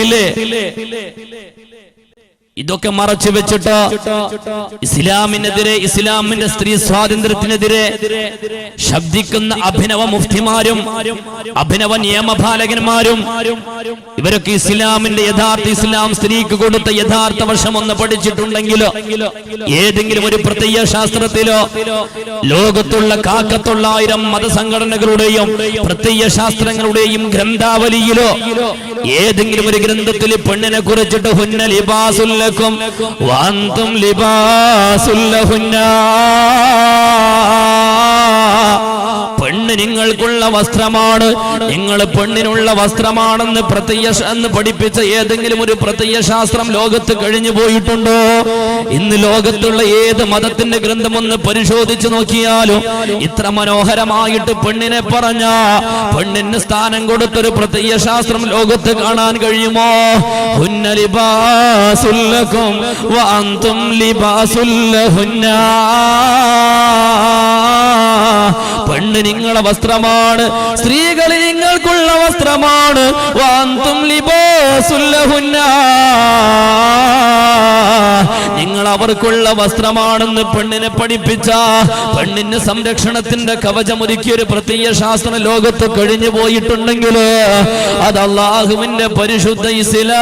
കണ്ടില്ലേ? ഇതൊക്കെ മറച്ചു വെച്ചിട്ട് ഇസ്ലാമിനെതിരെ, ഇസ്ലാമിന്റെ സ്ത്രീ സ്വാതന്ത്ര്യത്തിനെതിരെ ശബ്ദിക്കുന്ന അഭിനവ മുഫ്തിമാരും അഭിനവ നിയമപാലകന്മാരും ഇവരൊക്കെ ഇസ്ലാമിന്റെ യഥാർത്ഥ, ഇസ്ലാം സ്ത്രീക്ക് കൊടുത്ത യഥാർത്ഥ വശം ഒന്ന് പഠിച്ചിട്ടുണ്ടെങ്കിലോ, ഏതെങ്കിലും ഒരു പ്രത്യയ ശാസ്ത്രത്തിലോ, ലോകത്തുള്ള 1,000 മതസംഘടനകളുടെയും പ്രത്യയ ശാസ്ത്രങ്ങളുടെയും ഗ്രന്ഥാവലിയിലോ ഏതെങ്കിലും ഒരു ഗ്രന്ഥത്തിൽ പെണ്ണിനെ കുറിച്ചിട്ട് ഹുന്ന ലിബാസുൽ ലക്കും വഅൻതും ലിബാസുൽ ലഹുന്ന, പെണ്ണ് നിങ്ങൾക്കുള്ള വസ്ത്രമാണ്, നിങ്ങൾ പെണ്ണിനുള്ള വസ്ത്രമാണെന്ന് എന്ന് പഠിപ്പിച്ച ഏതെങ്കിലും ഒരു പ്രത്യയ ശാസ്ത്രം ലോകത്ത് കഴിഞ്ഞു പോയിട്ടുണ്ടോ? ഇന്ന് ലോകത്തുള്ള ഏത് മതത്തിന്റെ ഗ്രന്ഥമൊന്ന് പരിശോധിച്ചു നോക്കിയാലും ഇത്ര മനോഹരമായിട്ട് പെണ്ണിനെ പറഞ്ഞ, പെണ്ണിന് സ്ഥാനം കൊടുത്തൊരു പ്രത്യയ ശാസ്ത്രം ലോകത്ത് കാണാൻ കഴിയുമോ? ഹുന്ന ലിബാസുൽ ലക്കും വഅൻതും ലിബാസുൽ ലഹുന്ന, പെണ്ണ് നിങ്ങളെ വസ്ത്രമാണ്, സ്ത്രീകൾ നിങ്ങൾക്കുള്ള വസ്ത്രമാണ്. വഅൻതും ലിബാസുൽ ലഹുന്ന, നിങ്ങൾ അവർക്കുള്ള വസ്ത്രമാണെന്ന് പെണ്ണിനെ പഠിപ്പിച്ച, പെണ്ണിന് സംരക്ഷണത്തിന്റെ കവചമൊരുക്കിയ ഒരു പ്രത്യയ ശാസ്ത്രം ലോകത്ത് കഴിഞ്ഞു പോയിട്ടുണ്ടെങ്കിൽ അത് അല്ലാഹുവിന്റെ പരിശുദ്ധ ഇസ്ലാം.